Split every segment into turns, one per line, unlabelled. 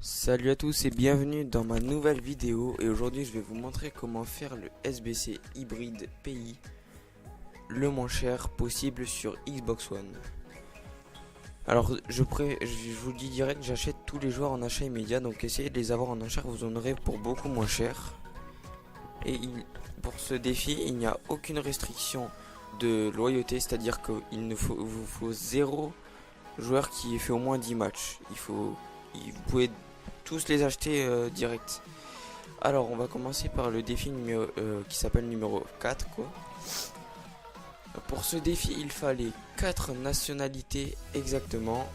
Salut à tous et bienvenue dans ma nouvelle vidéo, et aujourd'hui je vais vous montrer comment faire le SBC hybride PI le moins cher possible sur Xbox One. Alors je vous le dis direct, j'achète tous les joueurs en achat immédiat, donc essayez de les avoir en enchère, vous en aurez pour beaucoup moins cher. Et pour ce défi il n'y a aucune restriction de loyauté, c'est-à-dire qu'il ne faut, vous faut 0 joueur qui ait fait au moins 10 matchs. Vous pouvez tous les acheter direct. Alors on va commencer par le défi qui s'appelle numéro 4 quoi. Pour ce défi il fallait 4 nationalités exactement,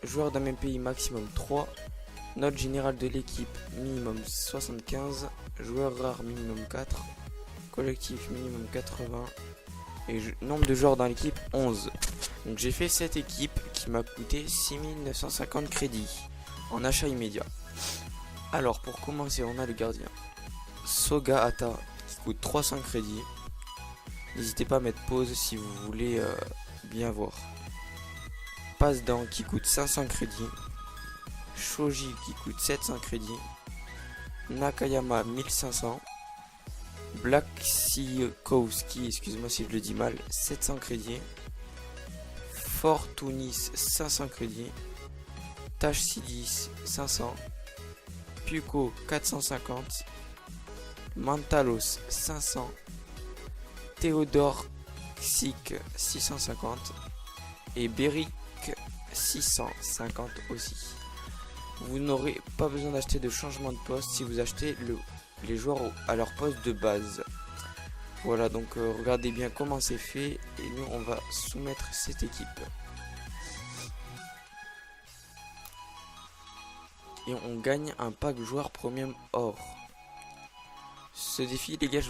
joueurs d'un même pays maximum 3, note générale de l'équipe minimum 75, joueurs rares minimum 4, collectif minimum 80 et nombre de joueurs dans l'équipe 11. Donc j'ai fait cette équipe qui m'a coûté 6950 crédits en achat immédiat. Alors pour commencer on a le gardien Soga Hata qui coûte 300 crédits. N'hésitez pas à mettre pause si vous voulez bien voir. Pasdan qui coûte 500 crédits. Shoji qui coûte 700 crédits. Nakayama 1500. Black Sikowski, excuse-moi si je le dis mal, 700 crédits. Fortunis 500 crédits. Tashsidis 500. Puko 450. Mantalos 500. Théodore Xic 650 et Beric 650 aussi. Vous n'aurez pas besoin d'acheter de changement de poste si vous achetez les joueurs à leur poste de base. Voilà, donc regardez bien comment c'est fait et nous on va soumettre cette équipe. Et on gagne un pack joueur premium or. Ce défi les gars,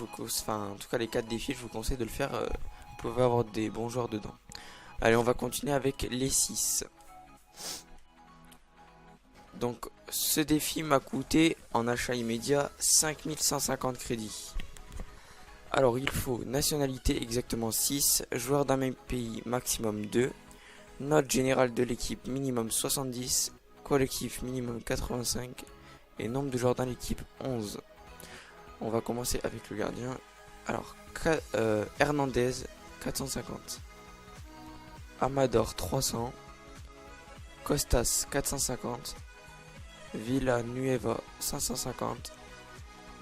en tout cas les 4 défis, je vous conseille de le faire, vous pouvez avoir des bons joueurs dedans. Allez, on va continuer avec les 6. Donc ce défi m'a coûté en achat immédiat 5150 crédits. Alors il faut nationalité exactement 6, joueurs d'un même pays maximum 2, note générale de l'équipe minimum 70, collectif minimum 85 et nombre de joueurs dans l'équipe 11. On va commencer avec le gardien. Alors, Hernandez 450, Amador 300, Costas 450, Villanueva 550,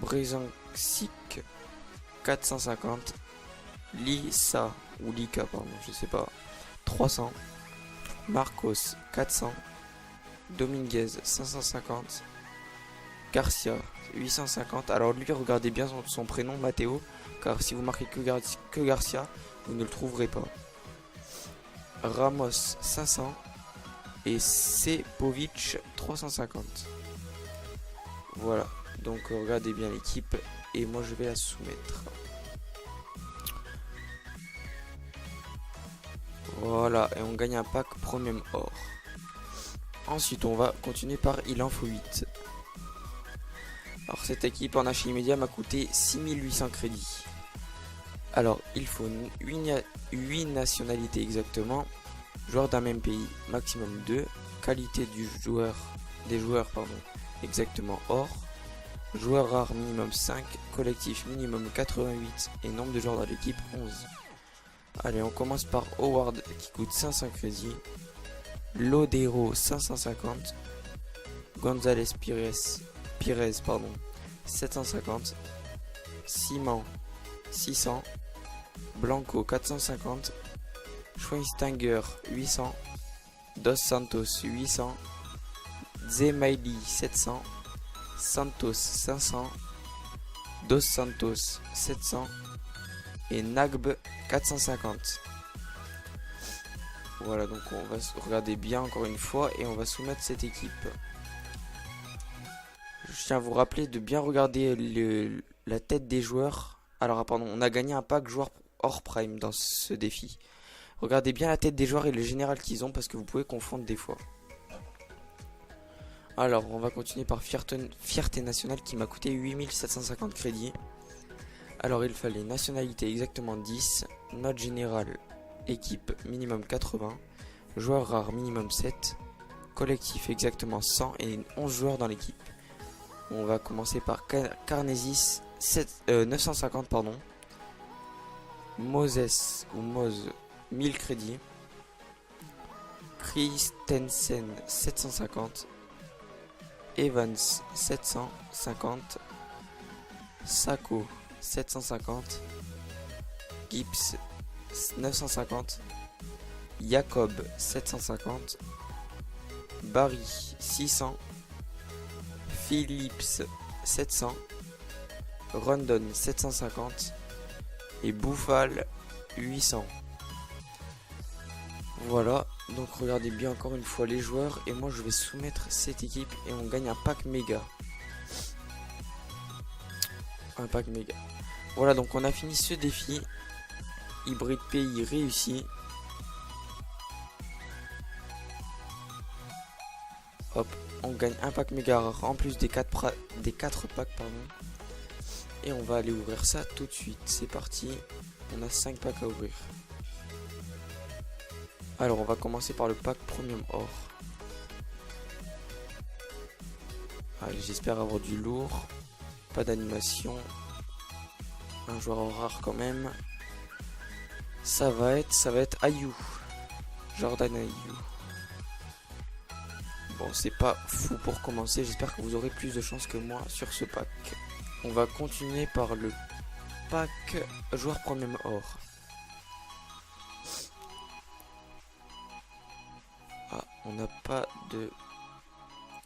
Brezanczyk 450, Lisa ou Lika pardon, je sais pas, 300, Marcos 400, Dominguez 550, Garcia 850. Alors lui, regardez bien son prénom Matteo, car si vous marquez que Garcia, vous ne le trouverez pas. Ramos 500 et Sepovic 350. Voilà, donc regardez bien l'équipe et moi je vais la soumettre. Voilà, et on gagne un pack premium or. Ensuite on va continuer par il en faut 8. Alors cette équipe en achat immédiat m'a coûté 6800 crédits. Alors il faut 8 nationalités exactement, joueurs d'un même pays, maximum 2, qualité des joueurs exactement or, joueurs rares minimum 5, collectif minimum 88 et nombre de joueurs dans l'équipe 11. Allez, on commence par Howard qui coûte 500 crédits, Lodero 550, González Pires 750, Simon 600, Blanco 450, Schweinsteiger 800, Dos Santos 800, Zemaili 700, Santos 500, Dos Santos 700 et Nagb 450. Voilà, donc on va regarder bien encore une fois et on va soumettre cette équipe. Je tiens à vous rappeler de bien regarder la tête des joueurs. Alors pardon, on a gagné un pack joueur hors prime dans ce défi. Regardez bien la tête des joueurs et le général qu'ils ont parce que vous pouvez confondre des fois. Alors on va continuer par Fierté Nationale qui m'a coûté 8750 crédits. Alors il fallait nationalité exactement 10, note générale équipe minimum 80, joueur rare minimum 7, collectif, exactement 100 et 11 joueurs dans l'équipe. On va commencer par Carnesis 950 pardon. Moses ou Moz 1000 crédits. Christensen 750. Evans 750. Sako 750. Gibbs 950. Jacob 750. Barry 600. Phillips 700. Rondon 750. Et Bouffal 800. Voilà, donc regardez bien encore une fois les joueurs. Et moi je vais soumettre cette équipe et on gagne un pack méga. Un pack méga. Voilà, donc on a fini ce défi. Hybride pays réussi. Hop, on gagne un pack méga rare en plus des 4 packs pardon. Et on va aller ouvrir ça tout de suite. C'est parti. On a 5 packs à ouvrir. Alors on va commencer par le pack Premium Or. Allez, j'espère avoir du lourd. Pas d'animation. Un joueur rare quand même. Ça va être Ayou. Jordan Ayou. Bon, c'est pas fou pour commencer. J'espère que vous aurez plus de chance que moi sur ce pack. On va continuer par le pack joueur Premium Or. Ah, on n'a pas de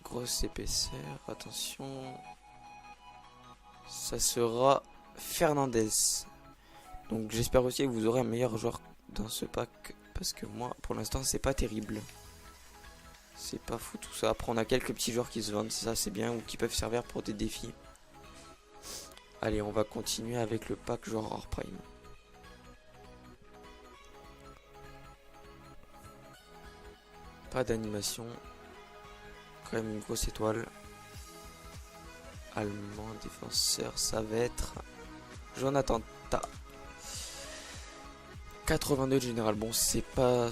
grosse épaisseur. Attention. Ça sera Fernandez. Donc j'espère aussi que vous aurez un meilleur joueur dans ce pack. Parce que moi, pour l'instant, c'est pas terrible. C'est pas fou tout ça. Après, on a quelques petits joueurs qui se vendent. Ça, c'est bien. Ou qui peuvent servir pour des défis. Allez, on va continuer avec le pack joueur hors prime. Pas d'animation. Quand même une grosse étoile. Allemand, défenseur, ça va être Jonathan Ta. 82 de général. Bon, c'est pas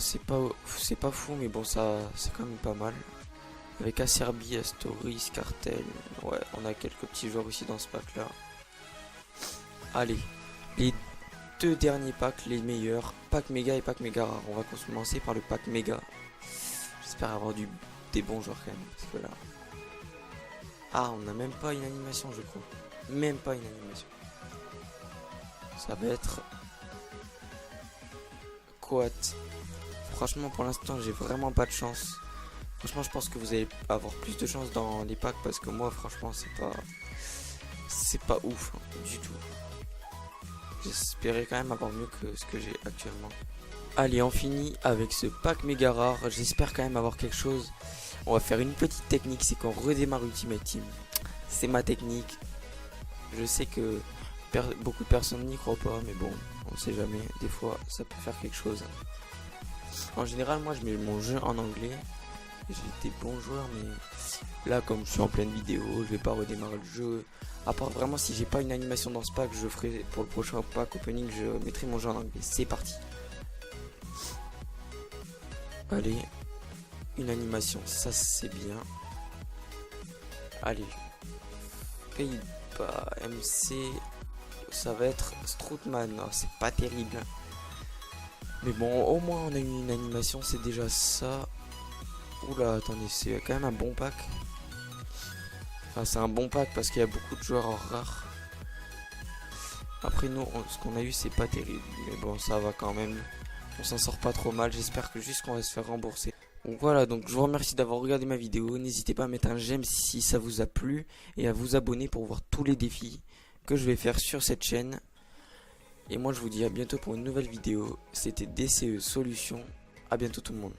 fou, mais bon, ça c'est quand même pas mal. Avec Acerbi, Astoris, Cartel. Ouais, on a quelques petits joueurs aussi dans ce pack là. Allez, les deux derniers packs, les meilleurs, pack méga et pack méga rare. On va commencer par le pack méga. J'espère avoir des bons joueurs quand même, parce que là. Ah, on n'a même pas une animation, je crois. Même pas une animation. Ça va être Coat. Franchement, pour l'instant, j'ai vraiment pas de chance. Franchement, je pense que vous allez avoir plus de chance dans les packs parce que moi, franchement, c'est pas ouf hein, du tout. J'espérais quand même avoir mieux que ce que j'ai actuellement. Allez, on finit avec ce pack méga rare. J'espère quand même avoir quelque chose. On va faire une petite technique, c'est qu'on redémarre Ultimate Team. C'est ma technique. Je sais que beaucoup de personnes n'y croient pas, mais bon, on sait jamais. Des fois, ça peut faire quelque chose. En général, moi, je mets mon jeu en anglais. J'ai des bons joueurs, mais là, comme je suis en pleine vidéo, je vais pas redémarrer le jeu. À part vraiment, si j'ai pas une animation dans ce pack, je ferai pour le prochain pack opening, je mettrai mon jeu en anglais. C'est parti. Allez, une animation, ça c'est bien. Allez, Pays-Bas, MC, ça va être Strootman. Oh, c'est pas terrible. Mais bon, au moins on a eu une animation, c'est déjà ça. Oula, attendez, c'est quand même un bon pack. Enfin, c'est un bon pack parce qu'il y a beaucoup de joueurs rares. Après, nous, ce qu'on a eu, c'est pas terrible. Mais bon, ça va quand même. On s'en sort pas trop mal. J'espère que juste qu'on va se faire rembourser. Donc voilà, donc je vous remercie d'avoir regardé ma vidéo. N'hésitez pas à mettre un j'aime si ça vous a plu. Et à vous abonner pour voir tous les défis que je vais faire sur cette chaîne. Et moi, je vous dis à bientôt pour une nouvelle vidéo. C'était DCE Solutions. À bientôt tout le monde.